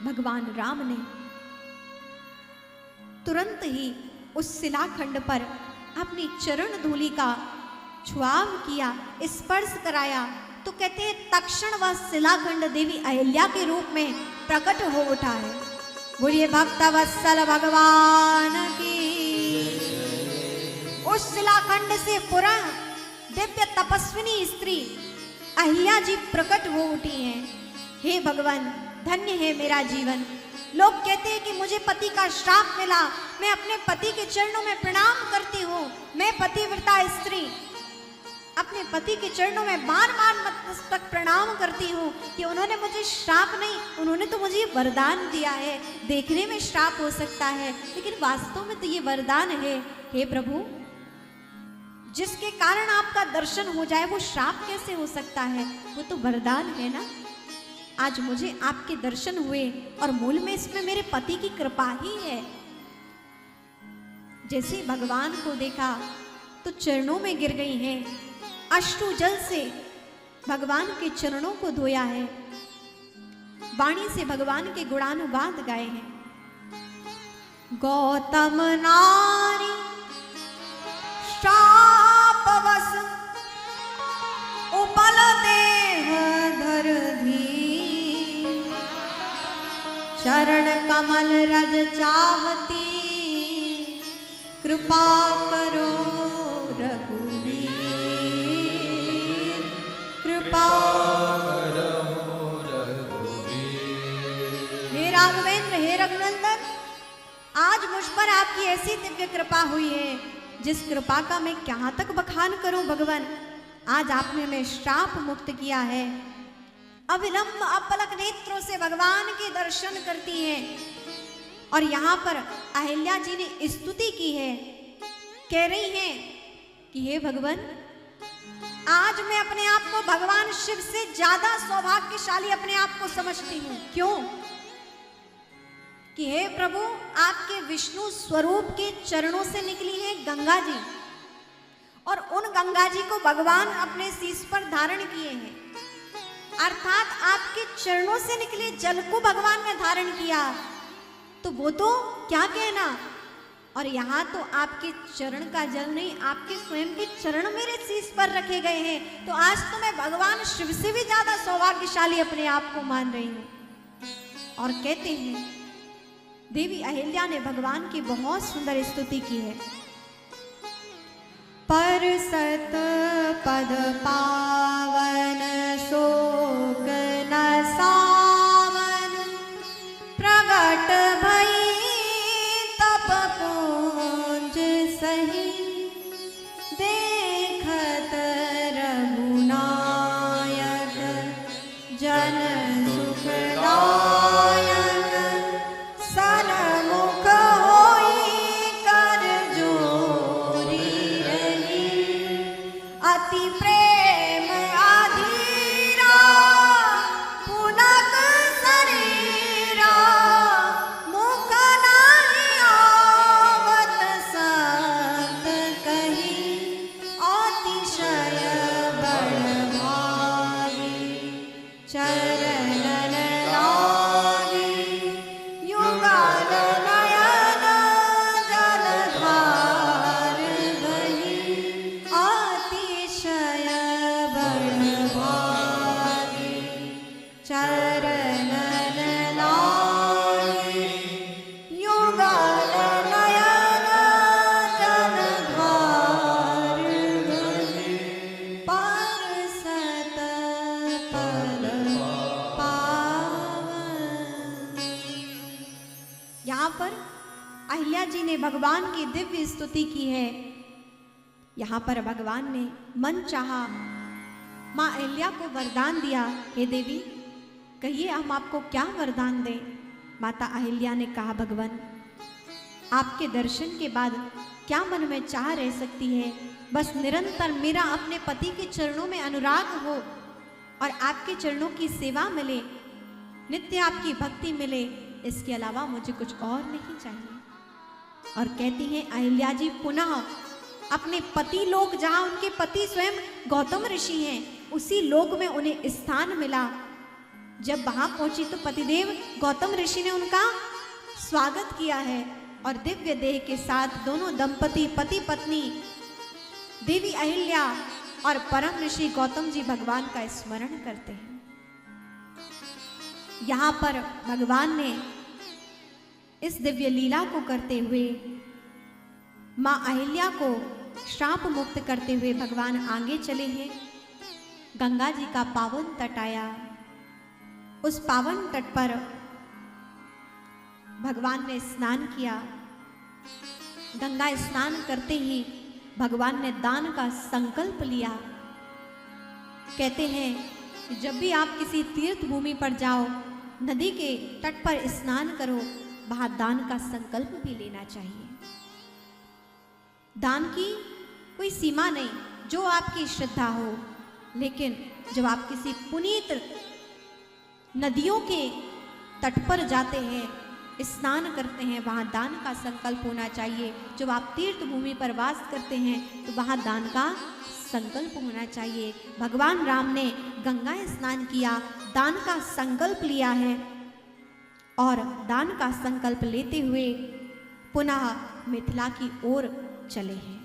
भगवान राम ने तुरंत ही उस शिलाखंड पर अपनी चरण धूलि का छुआव किया, स्पर्श कराया, तो कहते हैं तक्षण वह शिलाखंड देवी अहिल्या के रूप में प्रकट हो उठा है। बोलिए भक्तवत्सल भगवान की। उस शिलाखंड से पुराण दिव्य तपस्विनी स्त्री अहिल्या जी प्रकट हो उठी हैं। हे भगवान, धन्य है मेरा जीवन। लोग कहते हैं कि मुझे पति का श्राप मिला, मैं अपने पति के चरणों में प्रणाम करती हूँ। मैं पतिव्रता स्त्री अपने पति के चरणों में बार बार मस्तक प्रणाम करती हूँ कि उन्होंने मुझे श्राप नहीं, उन्होंने तो मुझे वरदान दिया है। देखने में श्राप हो सकता है, लेकिन वास्तव में तो ये वरदान है। हे प्रभु, जिसके कारण आपका दर्शन हो जाए वो श्राप कैसे हो सकता है? वो तो वरदान है ना। आज मुझे आपके दर्शन हुए और मूल में इसमें मेरे पति की कृपा ही है। जैसे भगवान को देखा तो चरणों में गिर गई हैं, अश्रु जल से भगवान के चरणों को धोया है, वाणी से भगवान के गुणानुवाद गाए हैं। गौतम नारी श्रापवश उपल देह धर धी, चरण कमल रज चाहती, कृपा करो रघुवीर, कृपा करो रघुवीर। हे राघवेंद्र, हे रघुनंदन, आज मुझ पर आपकी ऐसी दिव्य कृपा हुई है जिस कृपा का मैं कहाँ तक बखान करूं भगवान। आज आपने हमें श्राप मुक्त किया है। अविलंब अपलक नेत्रों से भगवान के दर्शन करती हैं। और यहाँ पर अहिल्या जी ने स्तुति की है, कह रही हैं कि हे भगवान, आज मैं अपने आप को भगवान शिव से ज्यादा सौभाग्यशाली अपने आप को समझती हूँ। क्यों? कि हे प्रभु, आपके विष्णु स्वरूप के चरणों से निकली है गंगा जी, और उन गंगा जी को भगवान अपने शीश पर धारण किए हैं। अर्थात आपके चरणों से निकले जल को भगवान ने धारण किया, तो वो तो क्या कहना। और यहाँ तो आपके चरण का जल नहीं, आपके स्वयं के चरण मेरे शीश पर रखे गए हैं। तो आज तो मैं भगवान शिव से भी ज्यादा सौभाग्यशाली अपने आप को मान रही हूँ। और कहते हैं देवी अहिल्या ने भगवान की बहुत सुंदर स्तुति की है। पर सत पद पावन शोक न सावन, प्रगट भई तप पुंज सही, देखत रघुनायक जन सुखदायक, सन्मुख होई कर जोरी रही, अति प्रेम अधीरा पुलक शरीरा, मुख नहीं आवत संत कही, अतिशय बड़ भागी चरणन लागी, युगल नयन जलधार बही, अतिशय बड़ भागी चरणन लागी, युगल नयन जलधार बही, पर सत पद पावन। यहाँ पर अहिल्या जी ने भगवान की दिव्य स्तुति की है। यहाँ पर भगवान ने मन चाहा माँ अहिल्या को वरदान दिया। हे देवी, कहिए हम आपको क्या वरदान दें? माता अहिल्या ने कहा, भगवान, आपके दर्शन के बाद क्या मन में चाह रह सकती है? बस निरंतर मेरा अपने पति के चरणों में अनुराग हो और आपके चरणों की सेवा मिले, नित्य आपकी भक्ति मिले, इसके अलावा मुझे कुछ और नहीं चाहिए। और कहती हैं अहिल्या जी पुनः अपने पति लोक, जहाँ उनके पति स्वयं गौतम ऋषि हैं, उसी लोक में उन्हें स्थान मिला। जब वहां पहुंची तो पतिदेव गौतम ऋषि ने उनका स्वागत किया है और दिव्य देह के साथ दोनों दंपति पति पत्नी देवी अहिल्या और परम ऋषि गौतम जी भगवान का स्मरण करते हैं। यहां पर भगवान ने इस दिव्य लीला को करते हुए मां अहिल्या को श्राप मुक्त करते हुए भगवान आगे चले हैं। गंगा जी का पावन तट आया। उस पावन तट पर भगवान ने स्नान किया। गंगा स्नान करते ही भगवान ने दान का संकल्प लिया। कहते हैं कि जब भी आप किसी तीर्थ भूमि पर जाओ, नदी के तट पर स्नान करो, वहां दान का संकल्प भी लेना चाहिए। दान की कोई सीमा नहीं, जो आपकी श्रद्धा हो, लेकिन जब आप किसी पुनीत नदियों के तट पर जाते हैं, स्नान करते हैं, वहाँ दान का संकल्प होना चाहिए। जब आप तीर्थ भूमि पर वास करते हैं तो वहाँ दान का संकल्प होना चाहिए। भगवान राम ने गंगा स्नान किया, दान का संकल्प लिया है और दान का संकल्प लेते हुए पुनः मिथिला की ओर चले हैं।